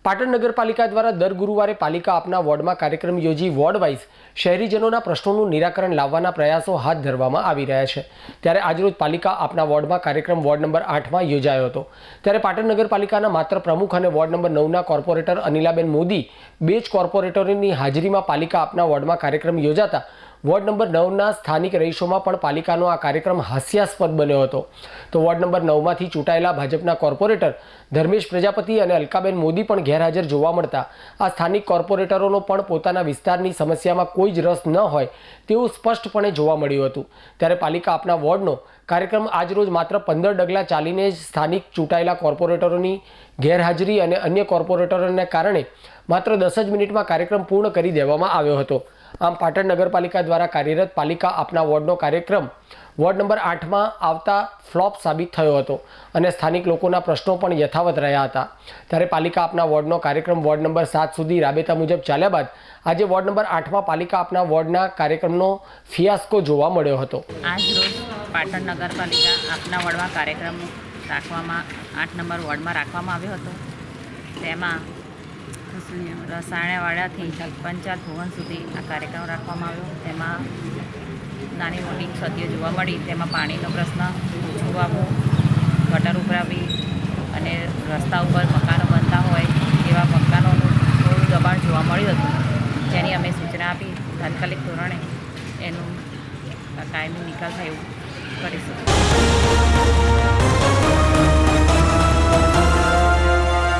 પાટણ નગરપાલિકા દ્વારા દર ગુરુવારે પાલિકા આપના વોર્ડમાં કાર્યક્રમ યોજી વોર્ડ વાઇઝ શહેરીજનોના પ્રશ્નોનું નિરાકરણ લાવવાના પ્રયાસો હાથ ધરવામાં આવી રહ્યા છે। ત્યારે આજરોજ પાલિકા આપના વોર્ડમાં કાર્યક્રમ વોર્ડ નંબર 8માં યોજાયો હતો। ત્યારે પાટણ નગરપાલિકાના માત્ર પ્રમુખ અને વોર્ડ નંબર 9ના કોર્પોરેટર અનિલાબેન મોદી બે જ કોર્પોરેટરોની હાજરીમાં પાલિકા આપના વોર્ડમાં કાર્યક્રમ યોજાતા વોર્ડ નંબર 9ના સ્થાનિક રહીશોમાં પણ પાલિકાનો આ કાર્યક્રમ હાસ્યાસ્પદ બન્યો હતો। તો વોર્ડ નંબર 9માંથી ચૂંટાયેલા ભાજપના કોર્પોરેટર ધર્મેશ પ્રજાપતિ અને અલકાબેન મોદી પણ ગેરહાજર જોવા મળતા આ સ્થાનિક કોર્પોરેટરોનો પણ પોતાના વિસ્તારની સમસ્યામાં કોઈ જ રસ ન હોય તેવું સ્પષ્ટપણે જોવા મળ્યું હતું। ત્યારે પાલિકા આપના વોર્ડનો કાર્યક્રમ આજરોજ માત્ર 15 ડગલા ચાલીને જ સ્થાનિક ચૂંટાયેલા કોર્પોરેટરોની ગેરહાજરી અને અન્ય કોર્પોરેટરોને કારણે માત્ર 10 જ મિનિટમાં કાર્યક્રમ પૂર્ણ કરી દેવામાં આવ્યો હતો। આમ પાટણ નગરપાલિકા દ્વારા કાર્યરત પાલિકા આપના વોર્ડનો કાર્યક્રમ વોર્ડ નંબર 8માં આવતા ફ્લોપ સાબિત થયો હતો અને સ્થાનિક લોકોના પ્રશ્નો પણ યથાવત રહ્યા હતા। ત્યારે પાલિકા આપના વોર્ડનો કાર્યક્રમ વોર્ડ નંબર 7 સુધી રાબેતા મુજબ ચાલ્યા બાદ આજે વોર્ડ નંબર 8માં પાલિકા આપના વોર્ડના કાર્યક્રમનો ફિયાસ્કો જોવા મળ્યો હતો। આજ રોજ પાટણ નગરપાલિકા આપના વોર્ડમાં કાર્યક્રમ રાખવામાં 8 નંબર વોર્ડમાં રાખવામાં આવ્યો હતો। તેમાં રસાયણવાડાથી પંચાયત ભવન સુધી આ કાર્યક્રમ રાખવામાં આવ્યો। તેમાં નાની મોટી ક્ષતિઓ જોવા મળી। તેમાં પાણીનો પ્રશ્ન, ઓછું આવવું, ગટર ઉભરાવી અને રસ્તા ઉપર મકાનો બનતા હોય એવા મકાનોનું થોડું દબાણ જોવા મળ્યું હતું, જેની અમે સૂચના આપી તાત્કાલિક ધોરણે એનું કાયમી નિકાલ થાય એવું કરીશું।